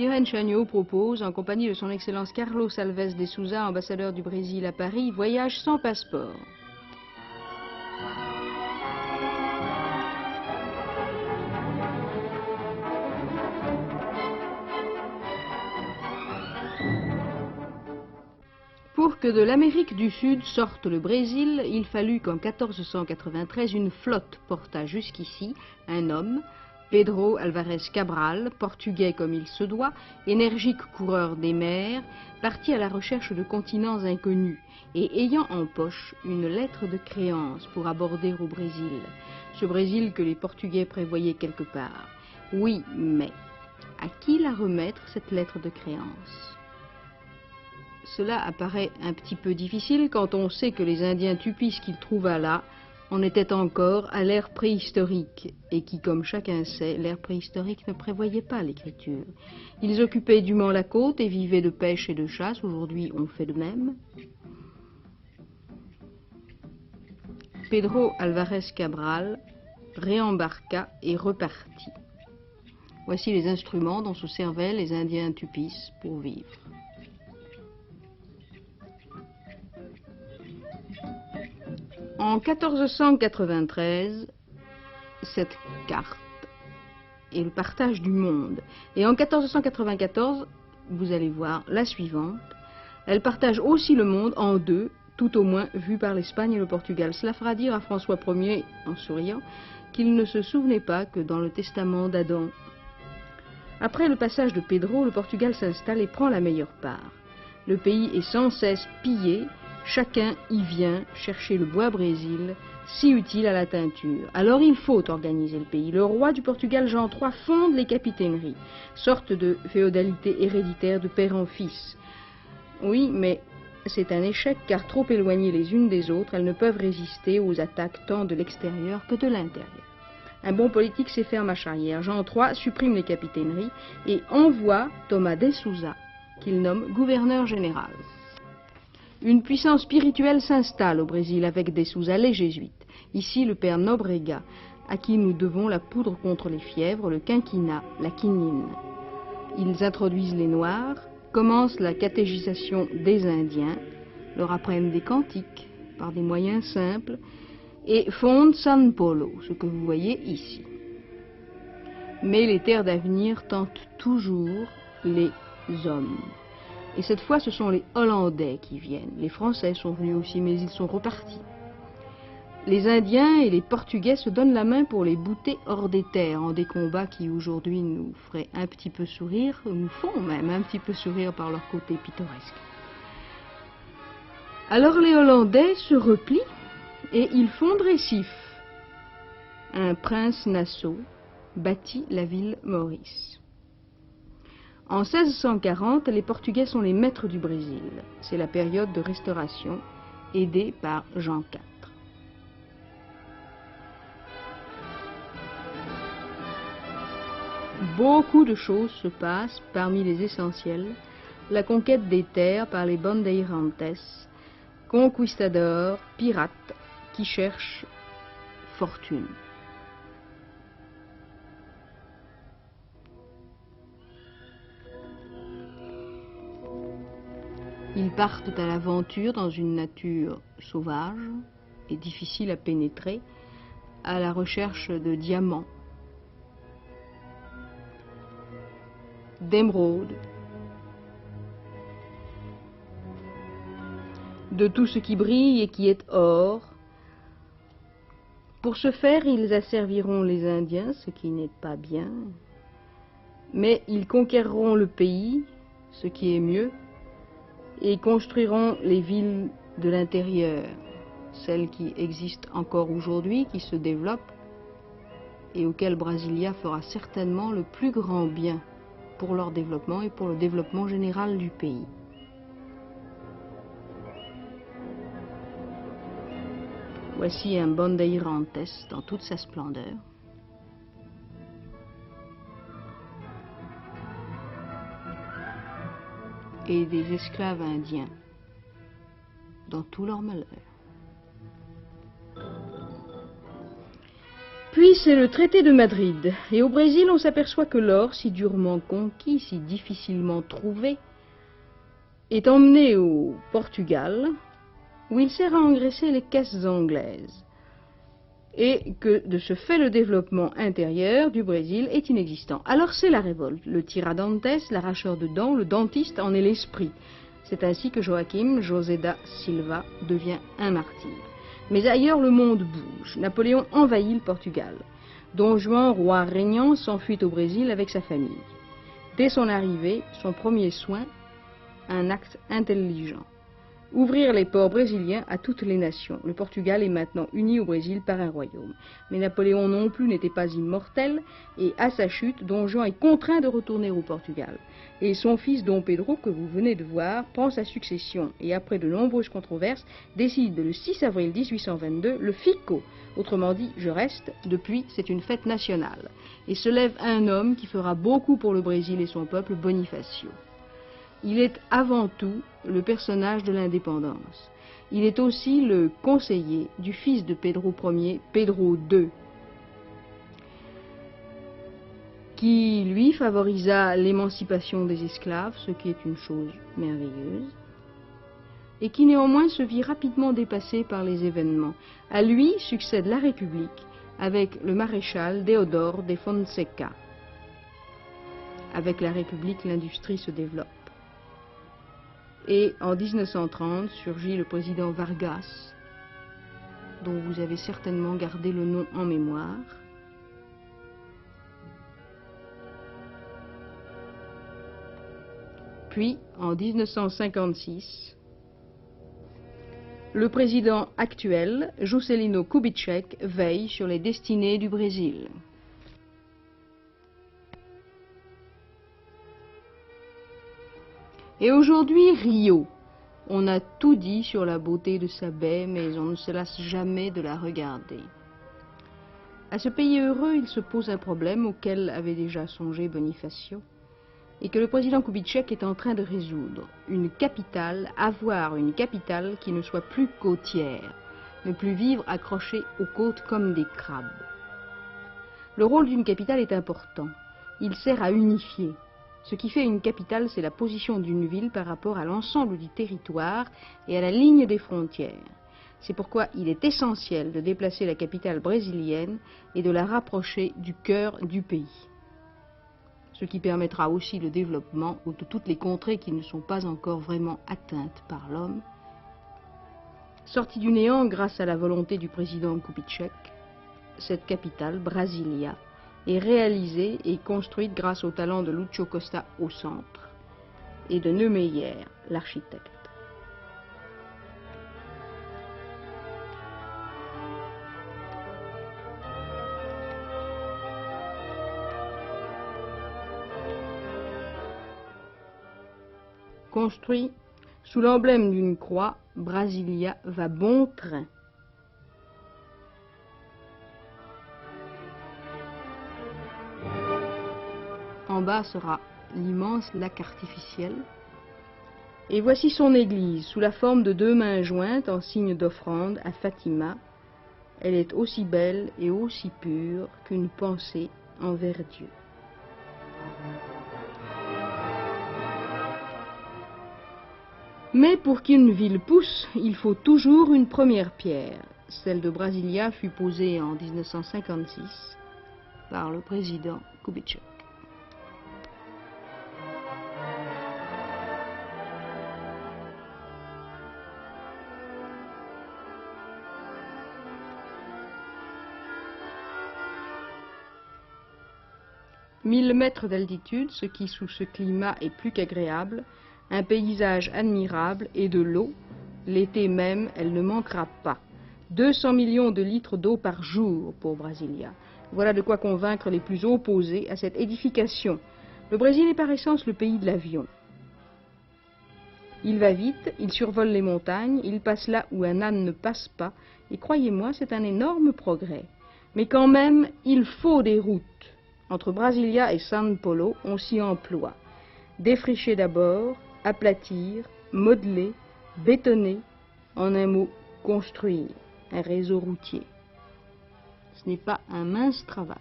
Irene Chagnaud propose, en compagnie de son Excellence Carlos Alves de Souza, ambassadeur du Brésil à Paris, voyage sans passeport. Pour que de l'Amérique du Sud sorte le Brésil, il fallut qu'en 1493 une flotte portât jusqu'ici un homme, Pedro Álvares Cabral, portugais comme il se doit, énergique coureur des mers, parti à la recherche de continents inconnus et ayant en poche une lettre de créance pour aborder au Brésil, ce Brésil que les Portugais prévoyaient quelque part. Oui, mais à qui la remettre, cette lettre de créance ? Cela apparaît un petit peu difficile quand on sait que les Indiens Tupis qu'il trouva là en étaient encore à l'ère préhistorique et qui, comme chacun sait, l'ère préhistorique ne prévoyait pas l'écriture. Ils occupaient dûment la côte et vivaient de pêche et de chasse. Aujourd'hui, on fait de même. Pedro Álvares Cabral réembarqua et repartit. Voici les instruments dont se servaient les Indiens Tupis pour vivre. En 1493, cette carte est le partage du monde. Et en 1494, vous allez voir la suivante, elle partage aussi le monde en deux, tout au moins vu par l'Espagne et le Portugal. Cela fera dire à François Ier, en souriant, qu'il ne se souvenait pas que dans le testament d'Adam, après le passage de Pedro, le Portugal s'installe et prend la meilleure part. Le pays est sans cesse pillé. Chacun y vient chercher le bois Brésil, si utile à la teinture. Alors il faut organiser le pays. Le roi du Portugal, Jean III, fonde les capitaineries, sorte de féodalité héréditaire de père en fils. Oui, mais c'est un échec car trop éloignées les unes des autres, elles ne peuvent résister aux attaques tant de l'extérieur que de l'intérieur. Un bon politique sait faire marche arrière. Jean III supprime les capitaineries et envoie Thomas de Souza, qu'il nomme gouverneur général. Une puissance spirituelle s'installe au Brésil avec de Souza, les jésuites. Ici, le père Nobrega, à qui nous devons la poudre contre les fièvres, le quinquina, la quinine. Ils introduisent les Noirs, commencent la catéchisation des Indiens, leur apprennent des cantiques par des moyens simples et fondent San Paulo, ce que vous voyez ici. Mais les terres d'avenir tentent toujours les hommes. Et cette fois, ce sont les Hollandais qui viennent. Les Français sont venus aussi, mais ils sont repartis. Les Indiens et les Portugais se donnent la main pour les bouter hors des terres, en des combats qui aujourd'hui nous feraient un petit peu sourire, nous font même un petit peu sourire par leur côté pittoresque. Alors les Hollandais se replient et ils fondent Recife. Un prince Nassau bâtit la ville Maurice. En 1640, les Portugais sont les maîtres du Brésil. C'est la période de restauration, aidée par Jean IV. Beaucoup de choses se passent, parmi les essentielles, la conquête des terres par les bandeirantes, conquistadors, pirates, qui cherchent fortune. Ils partent à l'aventure dans une nature sauvage et difficile à pénétrer, à la recherche de diamants, d'émeraudes, de tout ce qui brille et qui est or. Pour ce faire, ils asserviront les Indiens, ce qui n'est pas bien, mais ils conquerront le pays, ce qui est mieux, et construiront les villes de l'intérieur, celles qui existent encore aujourd'hui, qui se développent, et auxquelles Brasilia fera certainement le plus grand bien pour leur développement et pour le développement général du pays. Voici un bandeirantes dans toute sa splendeur. Et des esclaves indiens dans tout leur malheur. Puis Puis c'est le traité de Madrid, et au Brésil on s'aperçoit que l'or, si durement conquis, si difficilement trouvé, est emmené au Portugal, où il sert à engraisser les caisses anglaises, et que de ce fait le développement intérieur du Brésil est inexistant. Alors c'est la révolte, le Tiradentes, l'arracheur de dents, le dentiste en est l'esprit. C'est ainsi que Joaquim José da Silva devient un martyr. Mais ailleurs, le monde bouge. Napoléon envahit le Portugal. Don Juan, roi régnant, s'enfuit au Brésil avec sa famille. Dès son arrivée, son premier soin, un acte intelligent. Ouvrir les ports brésiliens à toutes les nations. Le Portugal est maintenant uni au Brésil par un royaume. Mais Napoléon non plus n'était pas immortel, et à sa chute, Don Juan est contraint de retourner au Portugal. Et son fils Don Pedro, que vous venez de voir, prend sa succession, et après de nombreuses controverses, décide le 6 avril 1822 le FICO. Autrement dit, je reste, depuis c'est une fête nationale. Et se lève un homme qui fera beaucoup pour le Brésil et son peuple, Bonifacio. Il est avant tout le personnage de l'indépendance. Il est aussi le conseiller du fils de Pedro Ier, Pedro II, qui lui favorisa l'émancipation des esclaves, ce qui est une chose merveilleuse, et qui néanmoins se vit rapidement dépassé par les événements. À lui succède la République avec le maréchal Deodoro de Fonseca. Avec la République, l'industrie se développe. Et en 1930 surgit le président Vargas, dont vous avez certainement gardé le nom en mémoire. Puis, en 1956, le président actuel, Juscelino Kubitschek, veille sur les destinées du Brésil. Et aujourd'hui, Rio. On a tout dit sur la beauté de sa baie, mais on ne se lasse jamais de la regarder. À ce pays heureux, il se pose un problème auquel avait déjà songé Bonifacio, et que le président Kubitschek est en train de résoudre. Avoir une capitale qui ne soit plus côtière, ne plus vivre accrochée aux côtes comme des crabes. Le rôle d'une capitale est important. Il sert à unifier. Ce qui fait une capitale, c'est la position d'une ville par rapport à l'ensemble du territoire et à la ligne des frontières. C'est pourquoi il est essentiel de déplacer la capitale brésilienne et de la rapprocher du cœur du pays. Ce qui permettra aussi le développement de toutes les contrées qui ne sont pas encore vraiment atteintes par l'homme. Sortie du néant grâce à la volonté du président Kubitschek, cette capitale, Brasilia, est réalisée et construite grâce au talent de Lúcio Costa au centre et de Neumeyer, l'architecte. Construit sous l'emblème d'une croix, Brasilia va bon train. En bas sera l'immense lac artificiel. Et voici son église, sous la forme de deux mains jointes en signe d'offrande à Fatima. Elle est aussi belle et aussi pure qu'une pensée envers Dieu. Mais pour qu'une ville pousse, il faut toujours une première pierre. Celle de Brasilia fut posée en 1956 par le président Kubitschek. « 1000 mètres d'altitude, ce qui sous ce climat est plus qu'agréable, un paysage admirable et de l'eau, l'été même, elle ne manquera pas. 200 millions de litres d'eau par jour pour Brasilia. Voilà de quoi convaincre les plus opposés à cette édification. Le Brésil est par essence le pays de l'avion. Il va vite, il survole les montagnes, il passe là où un âne ne passe pas, et croyez-moi, c'est un énorme progrès. Mais quand même, il faut des routes. Entre Brasilia et São Paulo, on s'y emploie. Défricher d'abord, aplatir, modeler, bétonner, en un mot, construire un réseau routier. Ce n'est pas un mince travail.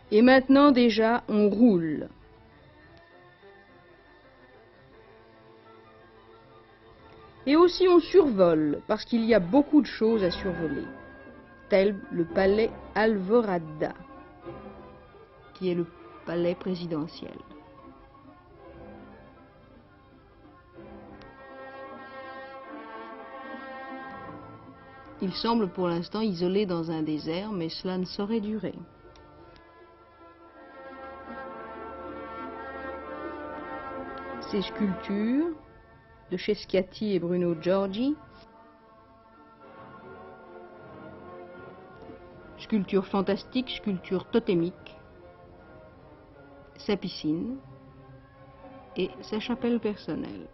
Et maintenant déjà, on roule. Et aussi on survole, parce qu'il y a beaucoup de choses à survoler, tel le palais Alvorada, qui est le palais présidentiel. Il semble pour l'instant isolé dans un désert, mais cela ne saurait durer. Ces sculptures de chez Schiatti et Bruno Giorgi, sculptures fantastiques, sculptures totémiques, sa piscine et sa chapelle personnelle.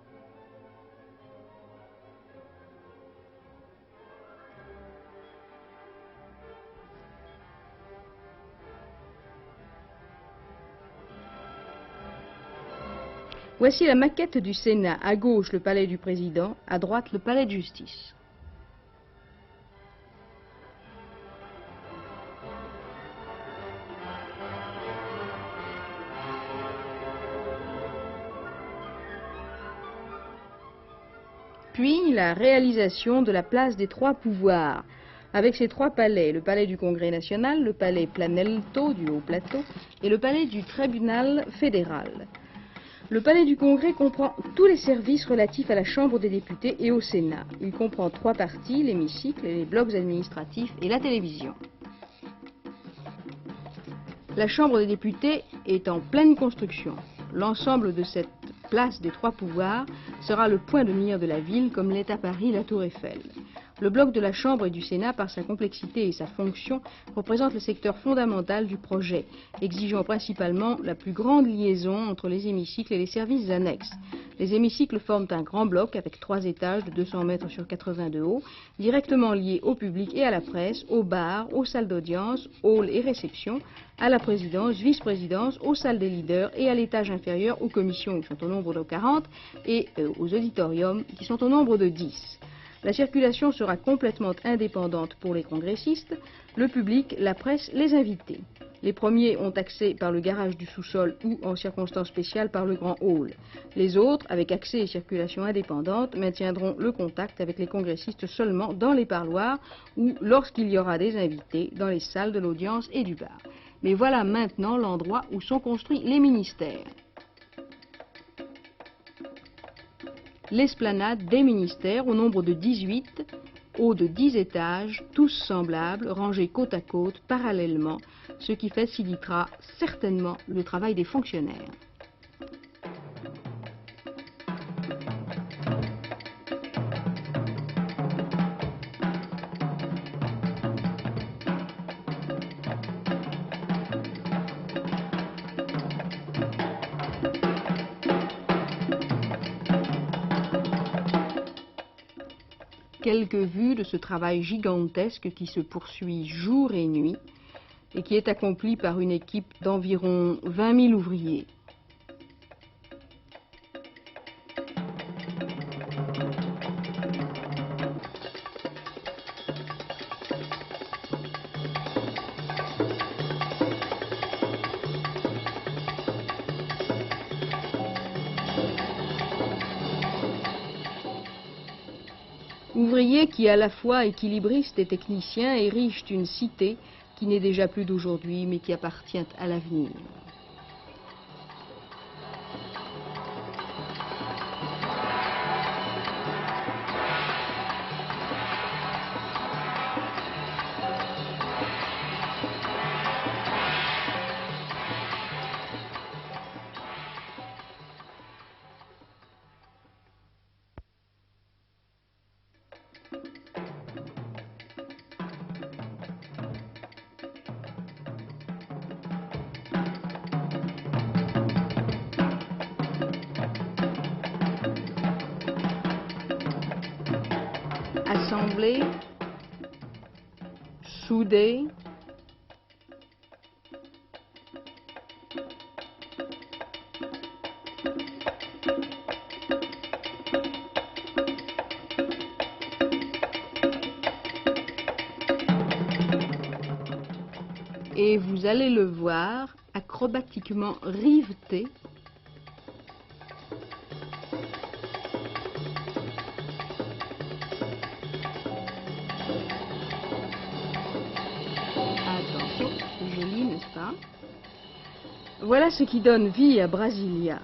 Voici la maquette du Sénat. À gauche, le palais du président, à droite, le palais de justice. Puis, la réalisation de la place des trois pouvoirs, avec ses trois palais, le palais du Congrès national, le palais Planelto du Haut Plateau et le palais du Tribunal fédéral. Le palais du Congrès comprend tous les services relatifs à la Chambre des députés et au Sénat. Il comprend trois parties, l'hémicycle, les blocs administratifs et la télévision. La Chambre des députés est en pleine construction. L'ensemble de cette place des trois pouvoirs sera le point de mire de la ville, comme l'est à Paris la Tour Eiffel. Le bloc de la Chambre et du Sénat, par sa complexité et sa fonction, représente le secteur fondamental du projet, exigeant principalement la plus grande liaison entre les hémicycles et les services annexes. Les hémicycles forment un grand bloc avec 3 étages de 200 mètres sur 80 de haut, directement liés au public et à la presse, aux bars, aux salles d'audience, halls et réceptions, à la présidence, vice-présidence, aux salles des leaders et à l'étage inférieur aux commissions qui sont au nombre de 40 et aux auditoriums qui sont au nombre de 10. La circulation sera complètement indépendante pour les congressistes, le public, la presse, les invités. Les premiers ont accès par le garage du sous-sol ou, en circonstances spéciales, par le grand hall. Les autres, avec accès et circulation indépendante, maintiendront le contact avec les congressistes seulement dans les parloirs ou, lorsqu'il y aura des invités, dans les salles de l'audience et du bar. Mais voilà maintenant l'endroit où sont construits les ministères. L'esplanade des ministères, au nombre de 18, haut de 10 étages, tous semblables, rangés côte à côte, parallèlement, ce qui facilitera certainement le travail des fonctionnaires. Quelques vues de ce travail gigantesque qui se poursuit jour et nuit et qui est accompli par une équipe d'environ 20 000 ouvriers. Ouvriers qui, à la fois équilibristes et techniciens, érigent une cité qui n'est déjà plus d'aujourd'hui, mais qui appartient à l'avenir. assembler, souder, et vous allez le voir acrobatiquement riveter attention, c'est joli, n'est-ce pas? Voilà ce qui donne vie à Brasilia.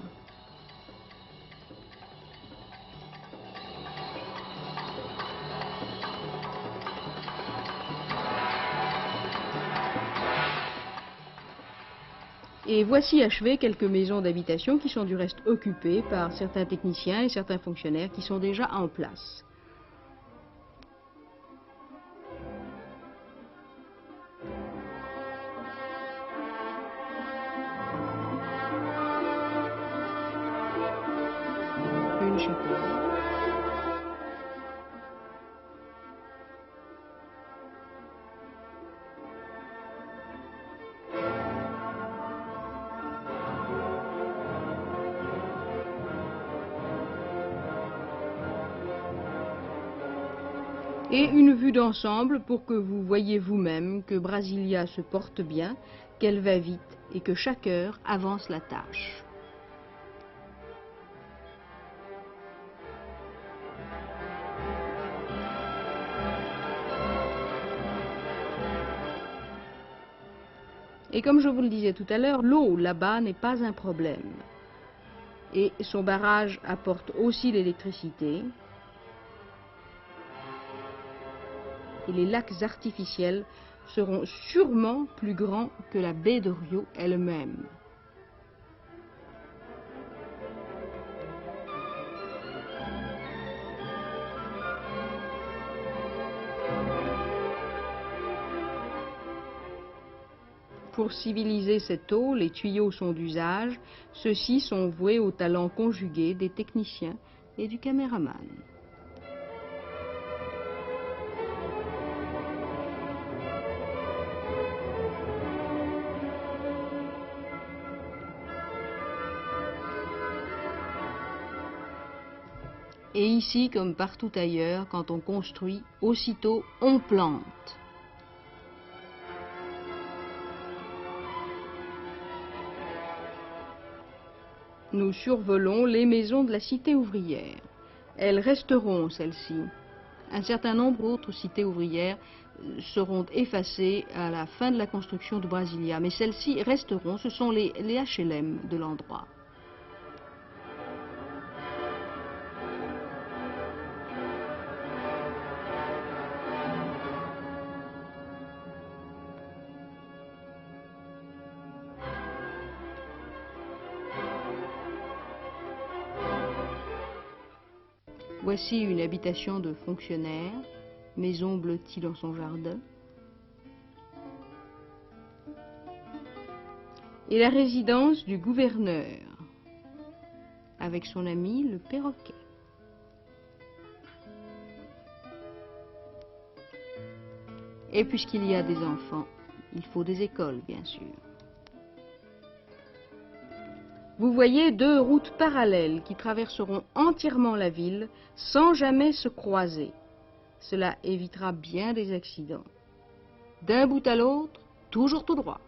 Et voici achevées quelques maisons d'habitation qui sont du reste occupées par certains techniciens et certains fonctionnaires qui sont déjà en place. Une chapelle. Et une vue d'ensemble pour que vous voyez vous-même que Brasilia se porte bien, qu'elle va vite et que chaque heure avance la tâche. Et comme je vous le disais tout à l'heure, l'eau là-bas n'est pas un problème. Et son barrage apporte aussi l'électricité. Et les lacs artificiels seront sûrement plus grands que la baie de Rio elle-même. Pour civiliser cette eau, les tuyaux sont d'usage. Ceux-ci sont voués au talent conjugué des techniciens et du caméraman. Et ici, comme partout ailleurs, quand on construit, aussitôt on plante. Nous survolons les maisons de la cité ouvrière. Elles resteront, celles-ci. Un certain nombre d'autres cités ouvrières seront effacées à la fin de la construction de Brasilia, mais celles-ci resteront, ce sont les HLM de l'endroit. Voici une habitation de fonctionnaire, maison blottie dans son jardin. Et la résidence du gouverneur, avec son ami le perroquet. Et puisqu'il y a des enfants, il faut des écoles, bien sûr. Vous voyez deux routes parallèles qui traverseront entièrement la ville sans jamais se croiser. Cela évitera bien des accidents. D'un bout à l'autre, toujours tout droit.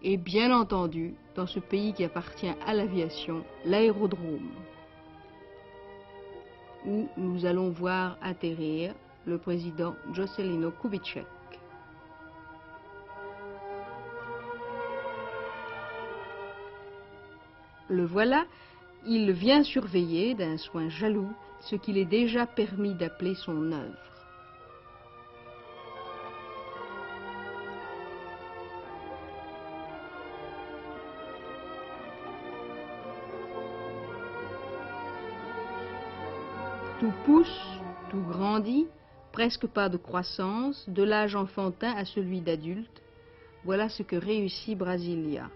Et bien entendu, dans ce pays qui appartient à l'aviation, l'aérodrome, où nous allons voir atterrir le président Juscelino Kubitschek. Le voilà, il vient surveiller d'un soin jaloux ce qu'il est déjà permis d'appeler son œuvre. Tout pousse, tout grandit, presque pas de croissance, de l'âge enfantin à celui d'adulte. Voilà ce que réussit Brasilia.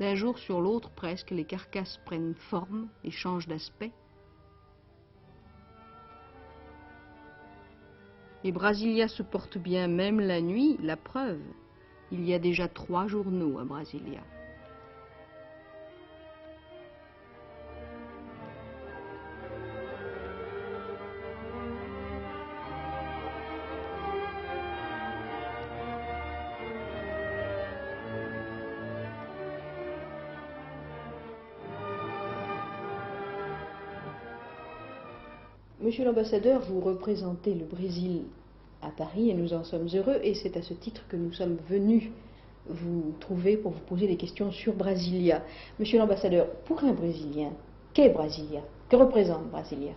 D'un jour sur l'autre, presque, les carcasses prennent forme et changent d'aspect. Et Brasilia se porte bien même la nuit, la preuve. Il y a déjà 3 journaux à Brasilia. Monsieur l'ambassadeur, vous représentez le Brésil à Paris et nous en sommes heureux et c'est à ce titre que nous sommes venus vous trouver pour vous poser des questions sur Brasilia. Monsieur l'ambassadeur, pour un Brésilien, qu'est Brasilia? Que représente Brasilia?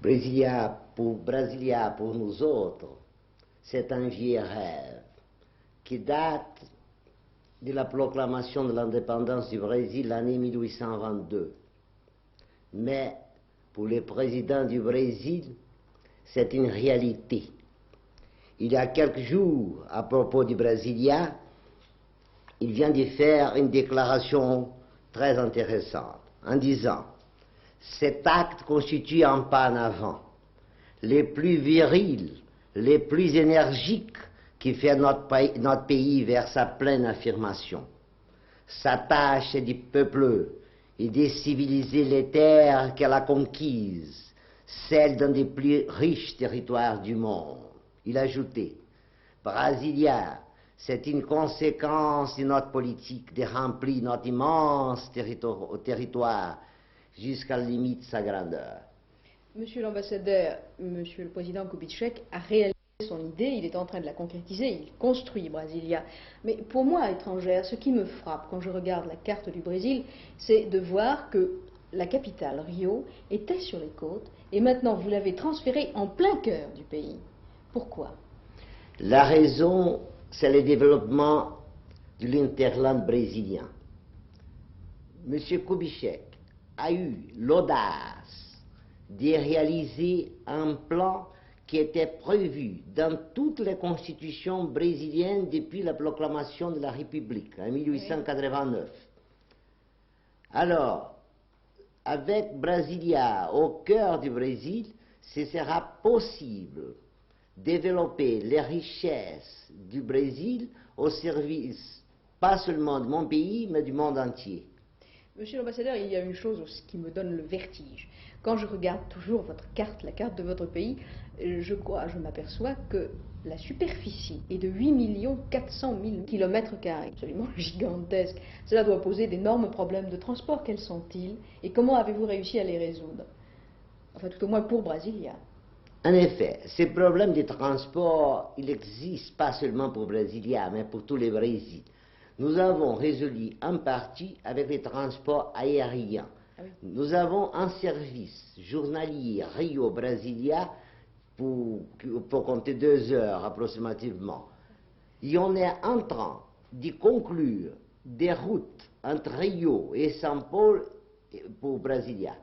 Brasilia, pour nous autres, c'est un vieux rêve qui date de la proclamation de l'indépendance du Brésil l'année 1822. Mais pour le président du Brésil, c'est une réalité. Il y a quelques jours, à propos du Brasilia, il vient de faire une déclaration très intéressante en disant « Cet acte constitue un pas en avant, les plus virils, les plus énergiques qui fait notre pays vers sa pleine affirmation. Sa tâche est du peuple et de civiliser les terres qu'elle a conquises, celles d'un des plus riches territoires du monde. » Il ajoutait, Brasilia, c'est une conséquence de notre politique de remplir notre immense territoire jusqu'à la limite de sa grandeur. Monsieur l'ambassadeur, monsieur le président Kubitschek a réalisé son idée, il est en train de la concrétiser, il construit Brasilia. Mais pour moi, étrangère, ce qui me frappe quand je regarde la carte du Brésil, c'est de voir que la capitale, Rio, était sur les côtes et maintenant vous l'avez transférée en plein cœur du pays. Pourquoi? La raison, c'est le développement de l'interland brésilien. M. Kubitschek a eu l'audace de réaliser un plan qui était prévu dans toutes les constitutions brésiliennes depuis la proclamation de la République en 1889. Alors, avec Brasilia au cœur du Brésil, ce sera possible développer les richesses du Brésil au service, pas seulement de mon pays, mais du monde entier. Monsieur l'ambassadeur, il y a une chose qui me donne le vertige. Quand je regarde toujours votre carte, la carte de votre pays, je m'aperçois que la superficie est de 8 400 000 km², absolument gigantesque. Cela doit poser d'énormes problèmes de transport. Quels sont-ils et comment avez-vous réussi à les résoudre? Enfin, tout au moins pour Brasilia. En effet, ces problèmes de transport, il n'existe pas seulement pour Brasilia, mais pour tous les Brésils. Nous avons résolu en partie avec les transports aériens. Ah oui. Nous avons un service journalier Rio-Brasilia pour compter 2 heures approximativement. Et on est en train de conclure des routes entre Rio et São Paulo pour Brasilia.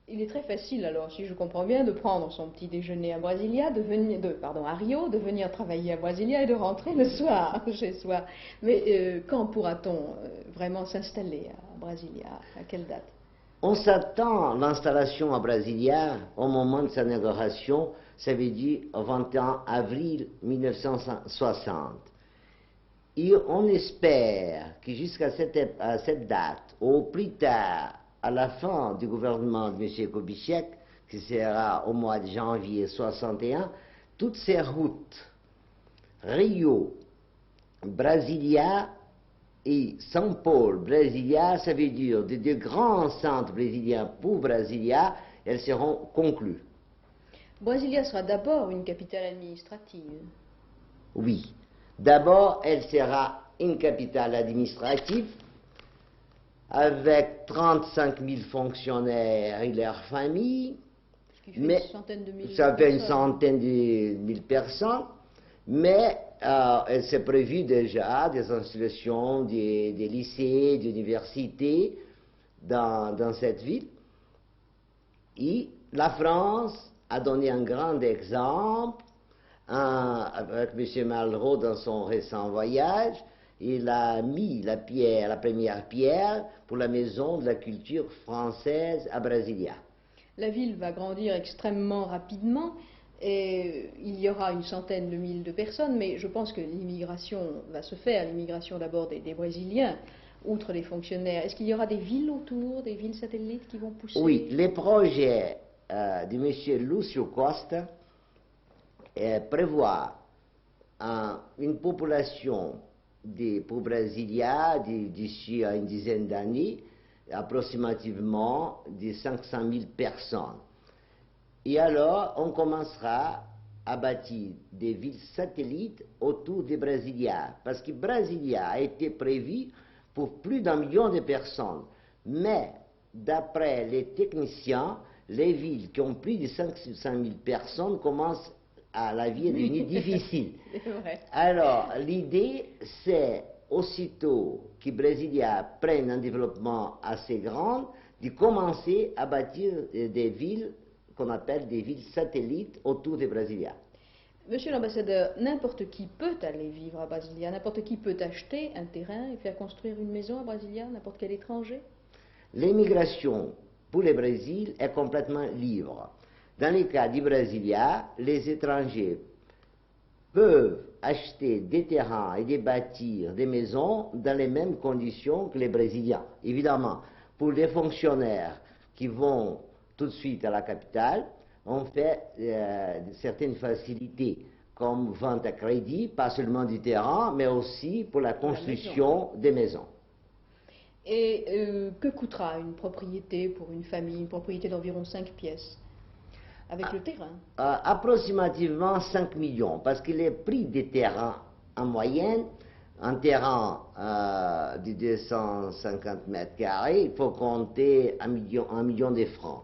Il est très facile, alors, si je comprends bien, de prendre son petit déjeuner à Brasilia, à Rio, de venir travailler à Brasilia et de rentrer le soir chez soi. Mais quand pourra-t-on vraiment s'installer à Brasilia? À quelle date? On s'attend à l'installation à Brasilia au moment de sa inauguration, ça veut dire au 21 avril 1960. Et on espère que jusqu'à cette date, au plus tard, à la fin du gouvernement de M. Kubitschek, qui sera au mois de janvier 61, toutes ces routes, Rio, Brasilia et São Paulo, Brasilia, ça veut dire de 2 grands centres brésiliens pour Brasilia, elles seront conclues. Brasilia sera d'abord une capitale administrative. Oui. D'abord, elle sera une capitale administrative avec 35 000 fonctionnaires et leurs familles, mais ça fait une centaine de mille personnes, mais elle s'est prévu déjà des institutions, des lycées, des universités dans cette ville. Et la France a donné un grand exemple avec M. Malraux dans son récent voyage, il a mis la première pierre pour la maison de la culture française à Brasilia. La ville va grandir extrêmement rapidement et il y aura une centaine de milliers de personnes, mais je pense que l'immigration va se faire, l'immigration d'abord des Brésiliens, outre les fonctionnaires. Est-ce qu'il y aura des villes autour, des villes satellites qui vont pousser? Oui, les projets de M. Lúcio Costa prévoient une population pour Brasilia d'ici à une dizaine d'années, approximativement de 500 000 personnes. Et alors, on commencera à bâtir des villes satellites autour de Brasilia, parce que Brasilia a été prévu pour plus d'1 million de personnes. Mais, d'après les techniciens, les villes qui ont plus de 500 000 personnes commencent à la vie est devenue difficile. Alors, l'idée, c'est aussitôt que Brasilia prenne un développement assez grand, de commencer à bâtir des villes qu'on appelle des villes satellites autour de Brasilia. Monsieur l'ambassadeur, n'importe qui peut aller vivre à Brasilia, n'importe qui peut acheter un terrain et faire construire une maison à Brasilia, n'importe quel étranger? L'immigration pour le Brésil est complètement libre. Dans le cas du Brasilia, les étrangers peuvent acheter des terrains et des bâtir des maisons dans les mêmes conditions que les Brésiliens. Évidemment, pour les fonctionnaires qui vont tout de suite à la capitale, on fait certaines facilités, comme vente à crédit, pas seulement du terrain, mais aussi pour la construction des maisons. Et que coûtera une propriété pour une famille, une propriété d'environ 5 pièces, avec le terrain? Approximativement 5 millions, parce que les prix des terrains en moyenne, un terrain de 250 mètres carrés, il faut compter 1 million de francs,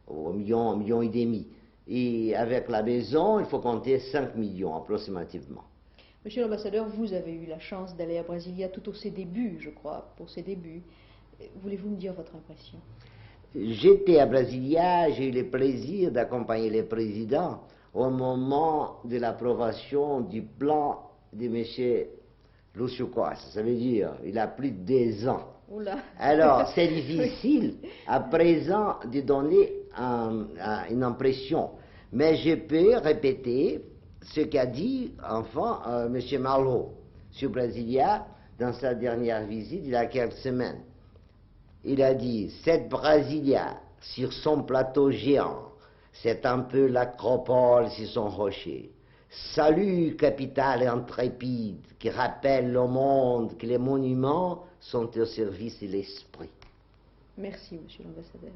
ou 1 million et demi. Et avec la maison, il faut compter 5 millions approximativement. Monsieur l'ambassadeur, vous avez eu la chance d'aller à Brasilia tout au ses débuts, je crois, pour ses débuts. Voulez-vous me dire votre impression? J'étais à Brasilia, j'ai eu le plaisir d'accompagner le président au moment de l'approbation du plan de M. Lúcio Costa. Ça veut dire, il a plus de 2 ans. Oula. Alors, c'est difficile à présent de donner une impression. Mais je peux répéter ce qu'a dit enfin M. Malo sur Brasilia dans sa dernière visite il y a quelques semaines. Il a dit, cette Brasilia, sur son plateau géant, c'est un peu l'acropole sur son rocher. Salut, capitale intrépide, qui rappelle au monde que les monuments sont au service de l'esprit. Merci, monsieur l'ambassadeur.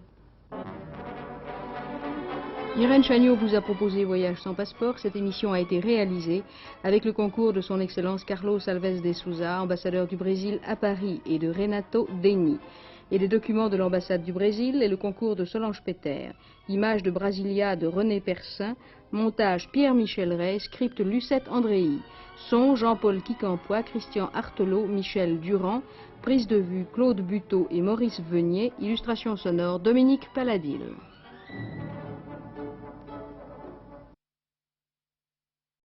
Irène Chagnaud vous a proposé Voyage sans passeport. Cette émission a été réalisée avec le concours de son Excellence Carlos Alves de Souza, ambassadeur du Brésil à Paris, et de Renato Deni. Et les documents de l'ambassade du Brésil et le concours de Solange Peter. Images de Brasilia de René Persin, montage Pierre-Michel Ray, script Lucette Andréi, son Jean-Paul Quincampoix, Christian Artelot, Michel Durand, prise de vue Claude Buteau et Maurice Venier, illustration sonore Dominique Paladil.